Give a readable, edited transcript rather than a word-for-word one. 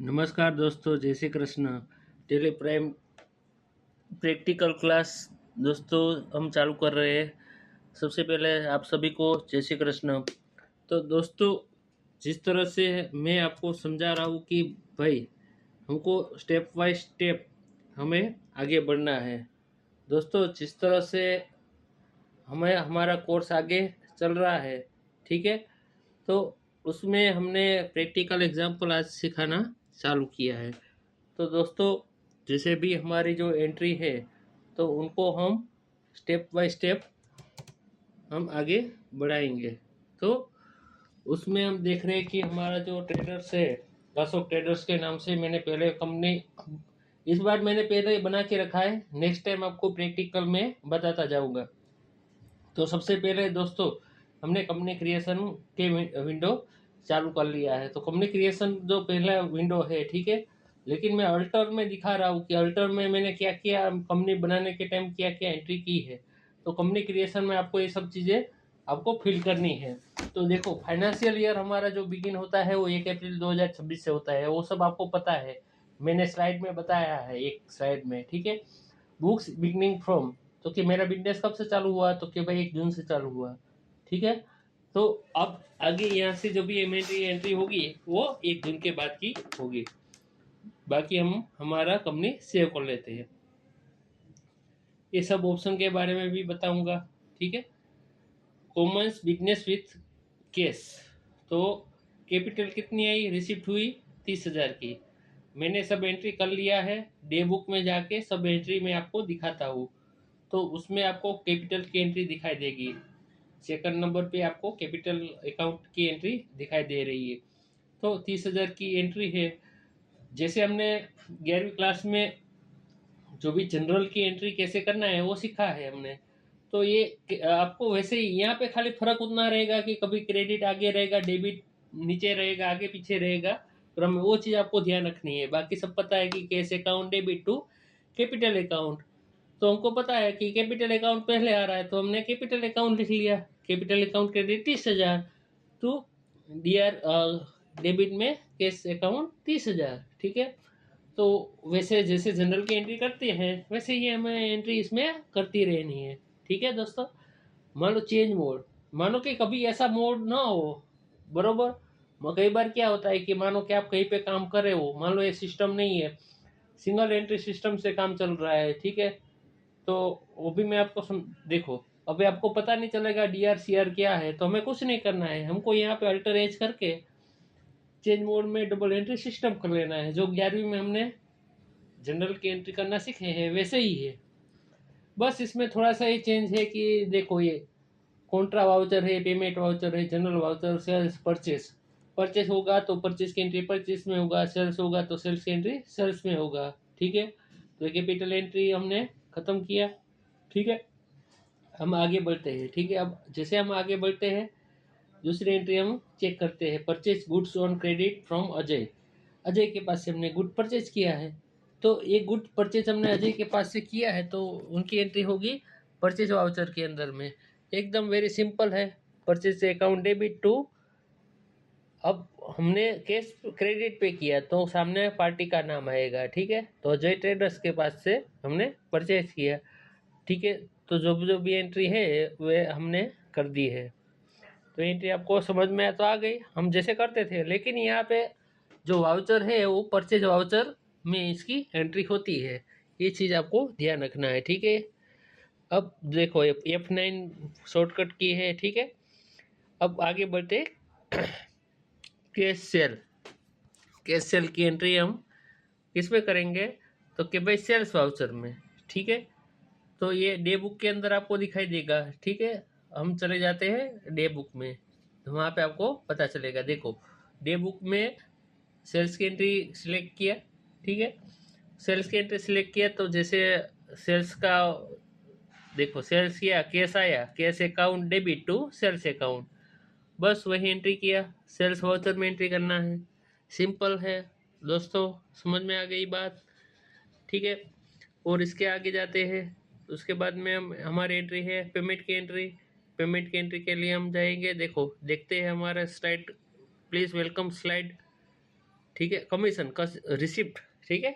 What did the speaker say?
नमस्कार दोस्तों, जय Shri Krishna. Tally Prime practical class दोस्तों हम चालू कर रहे हैं। सबसे पहले आप सभी को जय श्री कृष्ण। तो दोस्तों, जिस तरह से मैं आपको समझा रहा हूँ कि भाई हमको स्टेप बाय स्टेप हमें आगे बढ़ना है। दोस्तों, जिस तरह से हमें हमारा कोर्स आगे चल रहा है, ठीक है, तो उसमें हमने प्रैक्टिकल एग्जाम्पल आज सिखाना चालू किया है। तो दोस्तों, जैसे भी हमारी जो एंट्री है तो उनको हम स्टेप बाय स्टेप हम आगे बढ़ाएंगे। तो उसमें हम देख रहे हैं कि हमारा जो ट्रेडर्स है, अशोक ट्रेडर्स के नाम से मैंने पहले कंपनी, इस बार मैंने पहले ही बना के रखा है, नेक्स्ट टाइम आपको प्रैक्टिकल में बताता जाऊंगा। तो सबसे पहले दोस्तों हमने कंपनी क्रिएशन के विंडो चालू कर लिया है। तो कंपनी क्रिएशन जो पहला विंडो है, ठीक है, लेकिन मैं अल्टर में दिखा रहा हूँ कि अल्टर में मैंने क्या किया, कंपनी बनाने के टाइम क्या क्या एंट्री की है। तो कंपनी क्रिएशन में आपको ये सब चीज़ें आपको फिल करनी है। तो देखो, फाइनेंशियल ईयर हमारा जो बिगिन होता है वो 1 अप्रैल 2026 से होता है, वो सब आपको पता है, मैंने स्लाइड में बताया है, एक स्लाइड में, ठीक है। बुक्स बिगनिंग फ्रॉम, तो कि मेरा बिजनेस कब से चालू हुआ, तो कि भाई 1 जून से चालू हुआ, ठीक है। तो अब आगे यहाँ से जो भी एंट्री होगी वो 1 जून के बाद की होगी। बाकी हम हमारा कंपनी सेव कर लेते हैं। ये सब ऑप्शन के बारे में भी बताऊंगा, ठीक है। कॉमर्स बिजनेस विथ कैश, तो कैपिटल कितनी आई, रिसिप्ट हुई 30,000 की। मैंने सब एंट्री कर लिया है, डे बुक में जाके सब एंट्री में आपको दिखाता हूँ। तो उसमें आपको कैपिटल की एंट्री दिखाई देगी, सेकंड नंबर पे आपको कैपिटल अकाउंट की एंट्री दिखाई दे रही है। तो 30,000 की एंट्री है। जैसे हमने 11वीं क्लास में जो भी जनरल की एंट्री कैसे करना है वो सीखा है हमने। तो ये आपको वैसे ही यहाँ पे खाली फर्क उतना रहेगा कि कभी क्रेडिट आगे रहेगा, डेबिट नीचे रहेगा, आगे पीछे रहेगा, पर हमें वो चीज़ आपको ध्यान रखनी है। बाकी सब पता है कि cash account debit to capital account. तो हमको पता है कि कैपिटल अकाउंट पहले आ रहा है, तो हमने कैपिटल अकाउंट लिख लिया, कैपिटल अकाउंट क्रेडिट 30,000, तो डी आर डेबिट में कैश अकाउंट 30,000, ठीक है। तो वैसे जैसे जनरल की एंट्री करते हैं वैसे ही हमें एंट्री इसमें करती रहनी है, ठीक है दोस्तों। मान लो चेंज मोड, मानो कि कभी ऐसा मोड ना हो, बरोबर। कई बार क्या होता है कि मानो कि आप कहीं पे काम कर रहे हो, मान लो ये सिस्टम नहीं है, सिंगल एंट्री सिस्टम से काम चल रहा है, ठीक है। तो वो भी मैं आपको देखो, अभी आपको पता नहीं चलेगा डीआर सीआर क्या है, तो हमें कुछ नहीं करना है, हमको यहाँ पे अल्टर एज करके चेंज मोड में डबल एंट्री सिस्टम कर लेना है, जो 11वीं में हमने जनरल की एंट्री करना सीखे हैं वैसे ही है। बस इसमें थोड़ा सा ये चेंज है कि देखो, ये कॉन्ट्रा वाउचर है, पेमेंट वाउचर है, journal voucher, sales, purchase. Purchase होगा तो परचेस की एंट्री परचेस में होगा, सेल्स होगा तो सेल्स की एंट्री सेल्स में होगा, ठीक है। तो कैपिटल एंट्री हमने खत्म किया, ठीक है। हम आगे बढ़ते हैं, ठीक है। अब जैसे हम आगे बढ़ते हैं, दूसरी एंट्री हम चेक करते हैं, purchase goods on credit from Ajay. Ajay के पास से हमने गुड परचेज किया है, तो ये गुड परचेज हमने अजय के पास से किया है, तो उनकी एंट्री होगी परचेज वाउचर के अंदर में। एकदम वेरी सिंपल है, परचेज अकाउंट डेबिट टू, अब हमने कैश क्रेडिट पे किया तो सामने पार्टी का नाम आएगा, ठीक है। तो अजय ट्रेडर्स के पास से हमने परचेज किया, ठीक है। तो जो भी एंट्री है वे हमने कर दी है। तो एंट्री आपको समझ में तो आ गई, हम जैसे करते थे, लेकिन यहाँ पे जो वाउचर है वो परचेज वाउचर में इसकी एंट्री होती है, ये चीज़ आपको ध्यान रखना है, ठीक है। अब देखो, F9 शॉर्टकट की है, ठीक है। अब आगे बढ़ते कैश सेल। कैश सेल की एंट्री हम किस में करेंगे, तो कि भाई सेल्स वाउचर में, ठीक है। तो ये डे बुक के अंदर आपको दिखाई देगा, ठीक है। हम चले जाते हैं डे बुक में, तो वहाँ पे आपको पता चलेगा। देखो, डे बुक में सेल्स की एंट्री सिलेक्ट किया, ठीक है। सेल्स की एंट्री सिलेक्ट किया तो जैसे सेल्स का देखो, सेल्स किया, कैश आया, cash account debit to sales account, बस वही एंट्री किया, सेल्स वाउचर में एंट्री करना है। सिंपल है दोस्तों, समझ में आ गई बात, ठीक है। और इसके आगे जाते हैं, उसके बाद में हम हमारी एंट्री है पेमेंट की एंट्री। पेमेंट की एंट्री के लिए हम जाएंगे, देखो देखते हैं हमारा स्लाइड, प्लीज़ वेलकम स्लाइड। ठीक है, कमीशन का रिसिप्ट, ठीक है।